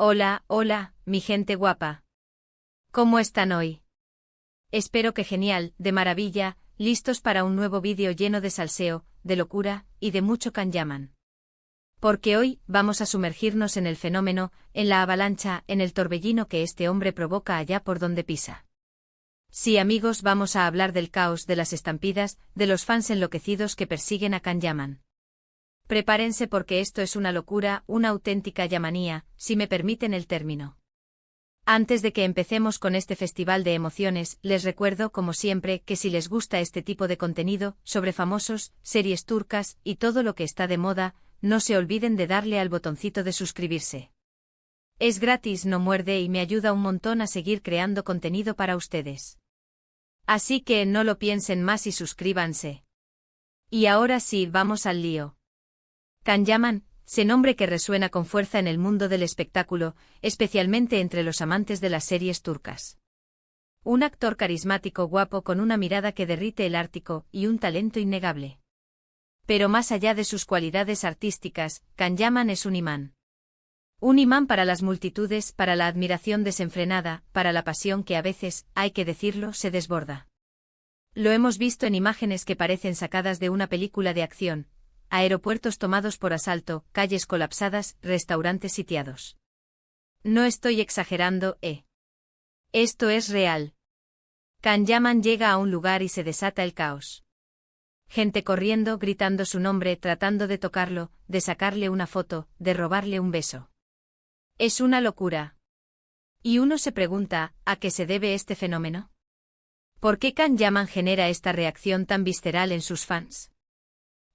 Hola, hola, mi gente guapa. ¿Cómo están hoy? Espero que genial, de maravilla, listos para un nuevo vídeo lleno de salseo, de locura, y de mucho kanyaman. Porque hoy, vamos a sumergirnos en el fenómeno, en la avalancha, en el torbellino que este hombre provoca allá por donde pisa. Sí, amigos, vamos a hablar del caos, de las estampidas, de los fans enloquecidos que persiguen a Kanyaman. Prepárense porque esto es una locura, una auténtica yamanía, si me permiten el término. Antes de que empecemos con este festival de emociones, les recuerdo, como siempre, que si les gusta este tipo de contenido, sobre famosos, series turcas, y todo lo que está de moda, no se olviden de darle al botoncito de suscribirse. Es gratis, no muerde y me ayuda un montón a seguir creando contenido para ustedes. Así que no lo piensen más y suscríbanse. Y ahora sí, vamos al lío. Kanyaman, ese nombre que resuena con fuerza en el mundo del espectáculo, especialmente entre los amantes de las series turcas. Un actor carismático guapo con una mirada que derrite el Ártico y un talento innegable. Pero más allá de sus cualidades artísticas, Kanyaman es un imán. Un imán para las multitudes, para la admiración desenfrenada, para la pasión que a veces, hay que decirlo, se desborda. Lo hemos visto en imágenes que parecen sacadas de una película de acción. Aeropuertos tomados por asalto, calles colapsadas, restaurantes sitiados. No estoy exagerando, Esto es real. Kanyaman llega a un lugar y se desata el caos. Gente corriendo, gritando su nombre, tratando de tocarlo, de sacarle una foto, de robarle un beso. Es una locura. Y uno se pregunta, ¿a qué se debe este fenómeno? ¿Por qué Kanyaman genera esta reacción tan visceral en sus fans?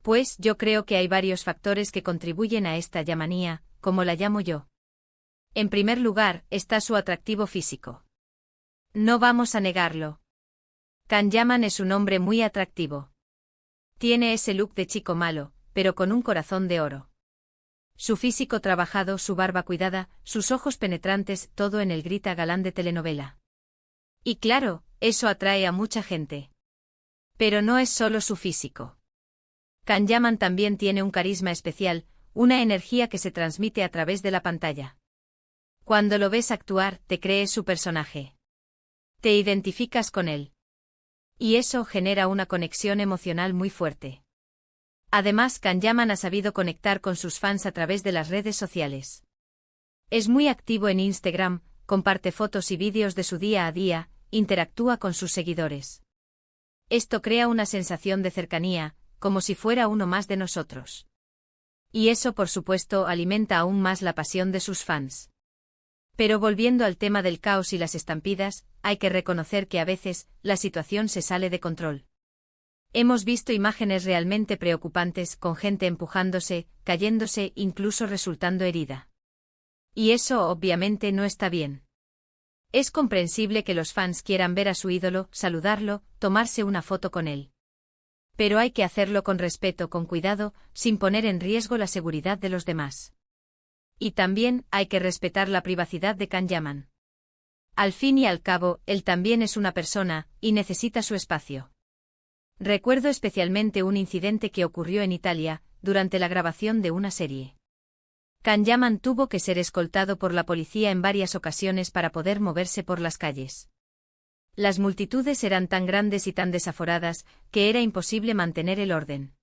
Pues yo creo que hay varios factores que contribuyen a esta yamanía, como la llamo yo. En primer lugar, está su atractivo físico. No vamos a negarlo. Kanyaman es un hombre muy atractivo. Tiene ese look de chico malo, pero con un corazón de oro. Su físico trabajado, su barba cuidada, sus ojos penetrantes, todo en el grita galán de telenovela. Y claro, eso atrae a mucha gente. Pero no es solo su físico. Kanyaman también tiene un carisma especial, una energía que se transmite a través de la pantalla. Cuando lo ves actuar, te crees su personaje. Te identificas con él. Y eso genera una conexión emocional muy fuerte. Además, Kanyaman ha sabido conectar con sus fans a través de las redes sociales. Es muy activo en Instagram, comparte fotos y vídeos de su día a día, interactúa con sus seguidores. Esto crea una sensación de cercanía, como si fuera uno más de nosotros. Y eso, por supuesto, alimenta aún más la pasión de sus fans. Pero volviendo al tema del caos y las estampidas, hay que reconocer que a veces, la situación se sale de control. Hemos visto imágenes realmente preocupantes, con gente empujándose, cayéndose, incluso resultando herida. Y eso obviamente no está bien. Es comprensible que los fans quieran ver a su ídolo, saludarlo, tomarse una foto con él. Pero hay que hacerlo con respeto, con cuidado, sin poner en riesgo la seguridad de los demás. Y también hay que respetar la privacidad de Kanyaman. Al fin y al cabo, él también es una persona, y necesita su espacio. Recuerdo especialmente un incidente que ocurrió en Italia, durante la grabación de una serie. Kanyaman tuvo que ser escoltado por la policía en varias ocasiones para poder moverse por las calles. Las multitudes eran tan grandes y tan desaforadas, que era imposible mantener el orden.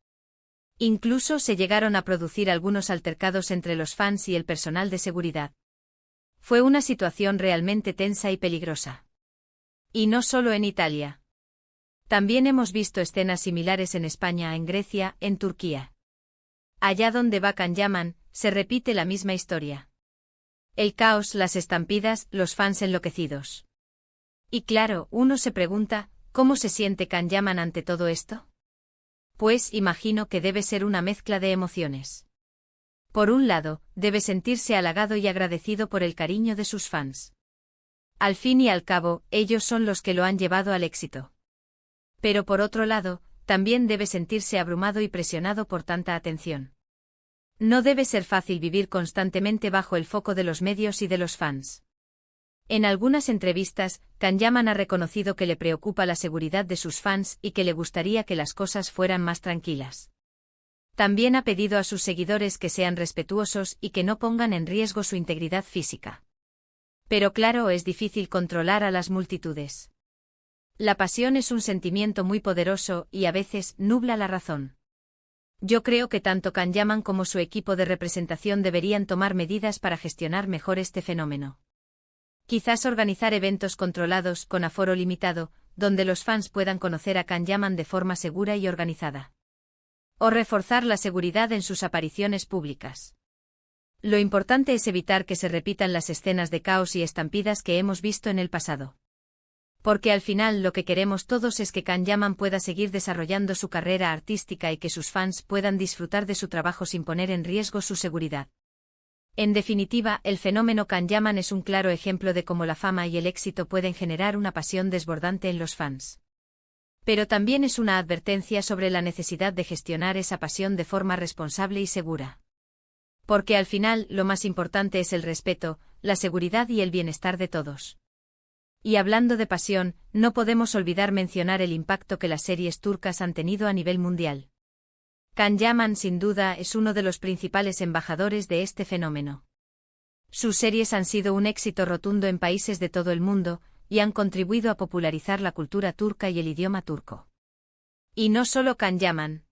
Incluso se llegaron a producir algunos altercados entre los fans y el personal de seguridad. Fue una situación realmente tensa y peligrosa. Y no solo en Italia. También hemos visto escenas similares en España, en Grecia, en Turquía. Allá donde va Kanyaman, se repite la misma historia. El caos, las estampidas, los fans enloquecidos. Y claro, uno se pregunta, ¿cómo se siente Kanyaman ante todo esto? Pues imagino que debe ser una mezcla de emociones. Por un lado, debe sentirse halagado y agradecido por el cariño de sus fans. Al fin y al cabo, ellos son los que lo han llevado al éxito. Pero por otro lado, también debe sentirse abrumado y presionado por tanta atención. No debe ser fácil vivir constantemente bajo el foco de los medios y de los fans. En algunas entrevistas, Kanyaman ha reconocido que le preocupa la seguridad de sus fans y que le gustaría que las cosas fueran más tranquilas. También ha pedido a sus seguidores que sean respetuosos y que no pongan en riesgo su integridad física. Pero claro, es difícil controlar a las multitudes. La pasión es un sentimiento muy poderoso y a veces nubla la razón. Yo creo que tanto Kanyaman como su equipo de representación deberían tomar medidas para gestionar mejor este fenómeno. Quizás organizar eventos controlados con aforo limitado, donde los fans puedan conocer a Kanyaman de forma segura y organizada. O reforzar la seguridad en sus apariciones públicas. Lo importante es evitar que se repitan las escenas de caos y estampidas que hemos visto en el pasado. Porque al final lo que queremos todos es que Kanyaman pueda seguir desarrollando su carrera artística y que sus fans puedan disfrutar de su trabajo sin poner en riesgo su seguridad. En definitiva, el fenómeno Kanyaman es un claro ejemplo de cómo la fama y el éxito pueden generar una pasión desbordante en los fans. Pero también es una advertencia sobre la necesidad de gestionar esa pasión de forma responsable y segura. Porque al final, lo más importante es el respeto, la seguridad y el bienestar de todos. Y hablando de pasión, no podemos olvidar mencionar el impacto que las series turcas han tenido a nivel mundial. Kanyaman, sin duda, es uno de los principales embajadores de este fenómeno. Sus series han sido un éxito rotundo en países de todo el mundo, y han contribuido a popularizar la cultura turca y el idioma turco. Y no solo Kanyaman.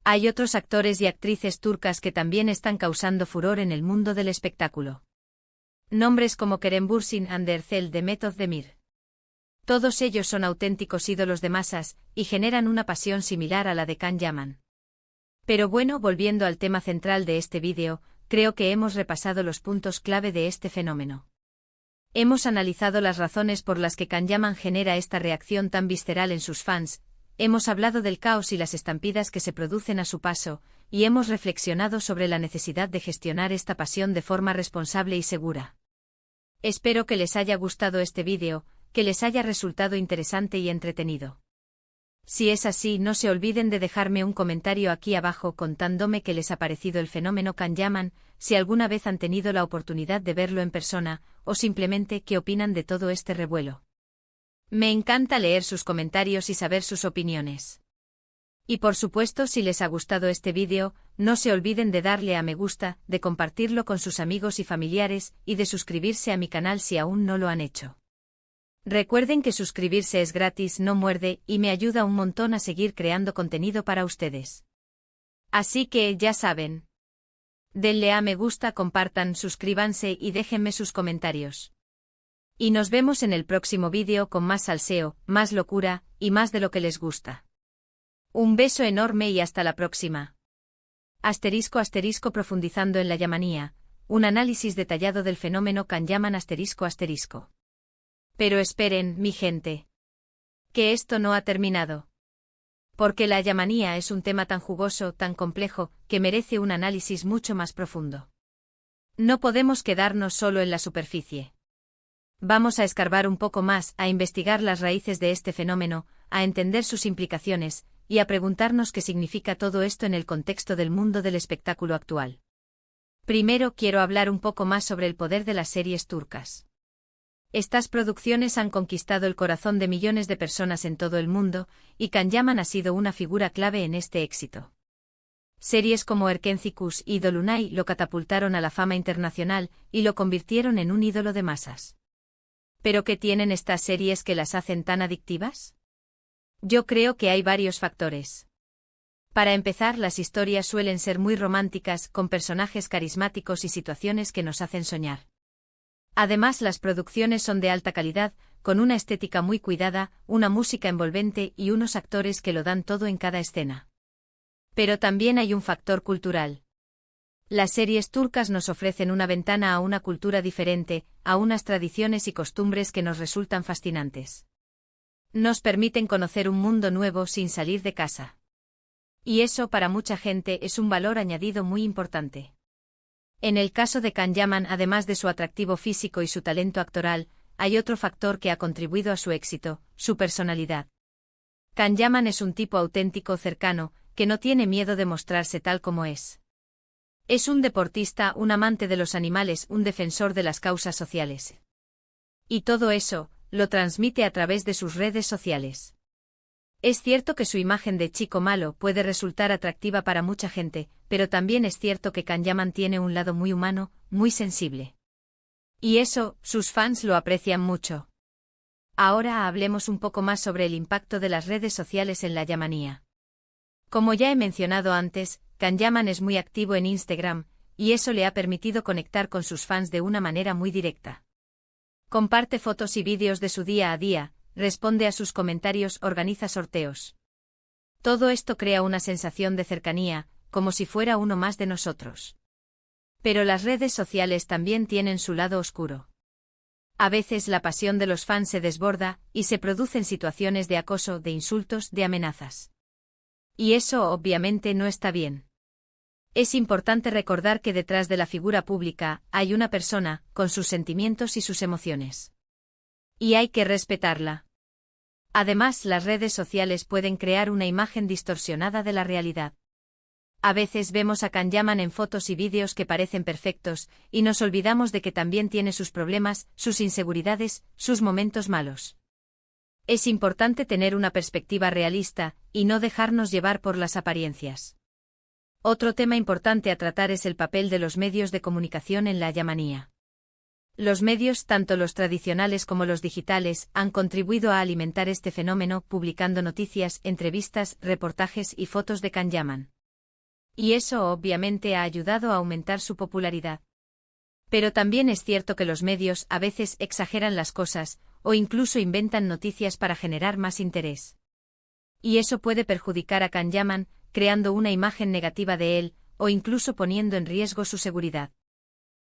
Hay otros actores y actrices turcas que también están causando furor en el mundo del espectáculo. Nombres como Kerem Bürsin y Erzel Demet Özdemir. Todos ellos son auténticos ídolos de masas, y generan una pasión similar a la de Kanyaman. Pero bueno, volviendo al tema central de este vídeo, creo que hemos repasado los puntos clave de este fenómeno. Hemos analizado las razones por las que Kanyaman genera esta reacción tan visceral en sus fans, hemos hablado del caos y las estampidas que se producen a su paso, y hemos reflexionado sobre la necesidad de gestionar esta pasión de forma responsable y segura. Espero que les haya gustado este vídeo, que les haya resultado interesante y entretenido. Si es así, no se olviden de dejarme un comentario aquí abajo contándome qué les ha parecido el fenómeno Kanyaman, si alguna vez han tenido la oportunidad de verlo en persona, o simplemente qué opinan de todo este revuelo. Me encanta leer sus comentarios y saber sus opiniones. Y por supuesto, si les ha gustado este vídeo, no se olviden de darle a me gusta, de compartirlo con sus amigos y familiares, y de suscribirse a mi canal si aún no lo han hecho. Recuerden que suscribirse es gratis, no muerde, y me ayuda un montón a seguir creando contenido para ustedes. Así que, ya saben. Denle a me gusta, compartan, suscríbanse y déjenme sus comentarios. Y nos vemos en el próximo vídeo con más salseo, más locura, y más de lo que les gusta. Un beso enorme y hasta la próxima. Asterisco asterisco profundizando en la yamanía, un análisis detallado del fenómeno Kanyaman asterisco asterisco. Pero esperen, mi gente. Que esto no ha terminado. Porque la yamanía es un tema tan jugoso, tan complejo, que merece un análisis mucho más profundo. No podemos quedarnos solo en la superficie. Vamos a escarbar un poco más, a investigar las raíces de este fenómeno, a entender sus implicaciones, y a preguntarnos qué significa todo esto en el contexto del mundo del espectáculo actual. Primero quiero hablar un poco más sobre el poder de las series turcas. Estas producciones han conquistado el corazón de millones de personas en todo el mundo, y Kanyaman ha sido una figura clave en este éxito. Series como Erkencikus y Dolunay lo catapultaron a la fama internacional, y lo convirtieron en un ídolo de masas. ¿Pero qué tienen estas series que las hacen tan adictivas? Yo creo que hay varios factores. Para empezar, las historias suelen ser muy románticas, con personajes carismáticos y situaciones que nos hacen soñar. Además, las producciones son de alta calidad, con una estética muy cuidada, una música envolvente y unos actores que lo dan todo en cada escena. Pero también hay un factor cultural. Las series turcas nos ofrecen una ventana a una cultura diferente, a unas tradiciones y costumbres que nos resultan fascinantes. Nos permiten conocer un mundo nuevo sin salir de casa. Y eso para mucha gente es un valor añadido muy importante. En el caso de Kanyaman, además de su atractivo físico y su talento actoral, hay otro factor que ha contribuido a su éxito, su personalidad. Kanyaman es un tipo auténtico, cercano, que no tiene miedo de mostrarse tal como es. Es un deportista, un amante de los animales, un defensor de las causas sociales. Y todo eso, lo transmite a través de sus redes sociales. Es cierto que su imagen de chico malo puede resultar atractiva para mucha gente, pero también es cierto que Kanyaman tiene un lado muy humano, muy sensible. Y eso, sus fans lo aprecian mucho. Ahora hablemos un poco más sobre el impacto de las redes sociales en la Yamanía. Como ya he mencionado antes, Kanyaman es muy activo en Instagram, y eso le ha permitido conectar con sus fans de una manera muy directa. Comparte fotos y vídeos de su día a día, responde a sus comentarios, organiza sorteos. Todo esto crea una sensación de cercanía, como si fuera uno más de nosotros. Pero las redes sociales también tienen su lado oscuro. A veces la pasión de los fans se desborda, y se producen situaciones de acoso, de insultos, de amenazas. Y eso obviamente no está bien. Es importante recordar que detrás de la figura pública hay una persona, con sus sentimientos y sus emociones. Y hay que respetarla. Además, las redes sociales pueden crear una imagen distorsionada de la realidad. A veces vemos a Kanyaman en fotos y vídeos que parecen perfectos, y nos olvidamos de que también tiene sus problemas, sus inseguridades, sus momentos malos. Es importante tener una perspectiva realista, y no dejarnos llevar por las apariencias. Otro tema importante a tratar es el papel de los medios de comunicación en la Yamanía. Los medios, tanto los tradicionales como los digitales, han contribuido a alimentar este fenómeno, publicando noticias, entrevistas, reportajes y fotos de Kanyaman. Y eso obviamente ha ayudado a aumentar su popularidad. Pero también es cierto que los medios a veces exageran las cosas, o incluso inventan noticias para generar más interés. Y eso puede perjudicar a Kanyaman, creando una imagen negativa de él, o incluso poniendo en riesgo su seguridad.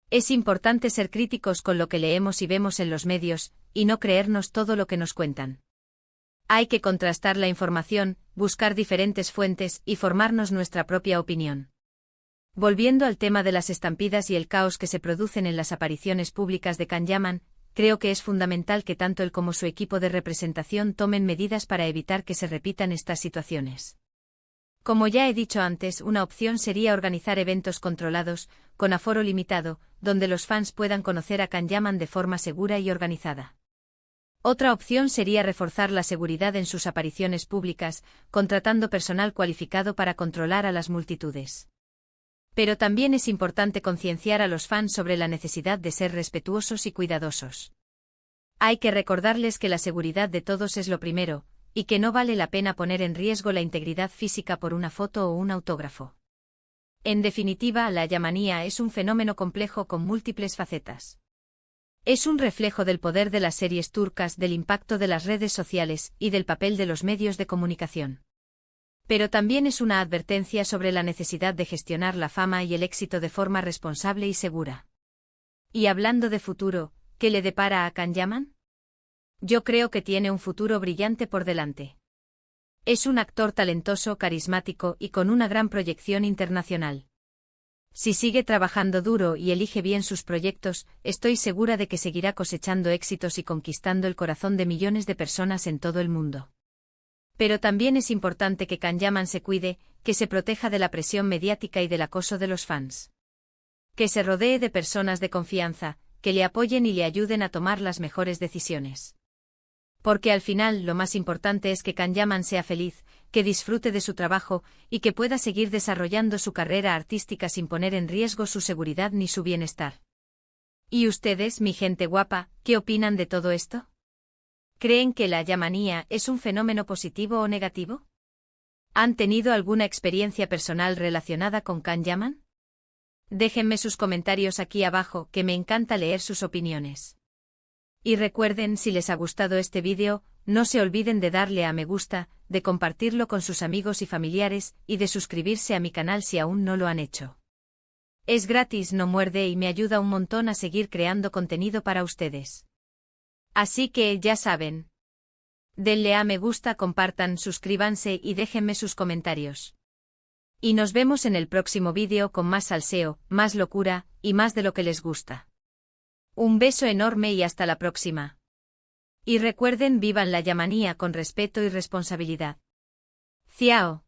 Es importante ser críticos con lo que leemos y vemos en los medios, y no creernos todo lo que nos cuentan. Hay que contrastar la información, buscar diferentes fuentes y formarnos nuestra propia opinión. Volviendo al tema de las estampidas y el caos que se producen en las apariciones públicas de Kanyaman, creo que es fundamental que tanto él como su equipo de representación tomen medidas para evitar que se repitan estas situaciones. Como ya he dicho antes, una opción sería organizar eventos controlados, con aforo limitado, donde los fans puedan conocer a Kanyaman de forma segura y organizada. Otra opción sería reforzar la seguridad en sus apariciones públicas, contratando personal cualificado para controlar a las multitudes. Pero también es importante concienciar a los fans sobre la necesidad de ser respetuosos y cuidadosos. Hay que recordarles que la seguridad de todos es lo primero, y que no vale la pena poner en riesgo la integridad física por una foto o un autógrafo. En definitiva, la Yamanía es un fenómeno complejo con múltiples facetas. Es un reflejo del poder de las series turcas, del impacto de las redes sociales y del papel de los medios de comunicación. Pero también es una advertencia sobre la necesidad de gestionar la fama y el éxito de forma responsable y segura. Y hablando de futuro, ¿qué le depara a Kanyaman? Yo creo que tiene un futuro brillante por delante. Es un actor talentoso, carismático y con una gran proyección internacional. Si sigue trabajando duro y elige bien sus proyectos, estoy segura de que seguirá cosechando éxitos y conquistando el corazón de millones de personas en todo el mundo. Pero también es importante que Kanyaman se cuide, que se proteja de la presión mediática y del acoso de los fans. Que se rodee de personas de confianza, que le apoyen y le ayuden a tomar las mejores decisiones. Porque al final lo más importante es que Kanyaman sea feliz, que disfrute de su trabajo, y que pueda seguir desarrollando su carrera artística sin poner en riesgo su seguridad ni su bienestar. ¿Y ustedes, mi gente guapa, qué opinan de todo esto? ¿Creen que la Yamanía es un fenómeno positivo o negativo? ¿Han tenido alguna experiencia personal relacionada con Kanyaman? Déjenme sus comentarios aquí abajo, que me encanta leer sus opiniones. Y recuerden, si les ha gustado este vídeo, no se olviden de darle a me gusta, de compartirlo con sus amigos y familiares, y de suscribirse a mi canal si aún no lo han hecho. Es gratis, no muerde y me ayuda un montón a seguir creando contenido para ustedes. Así que, ya saben. Denle a me gusta, compartan, suscríbanse y déjenme sus comentarios. Y nos vemos en el próximo vídeo con más salseo, más locura, y más de lo que les gusta. Un beso enorme y hasta la próxima. Y recuerden, vivan la Yamanía con respeto y responsabilidad. Ciao.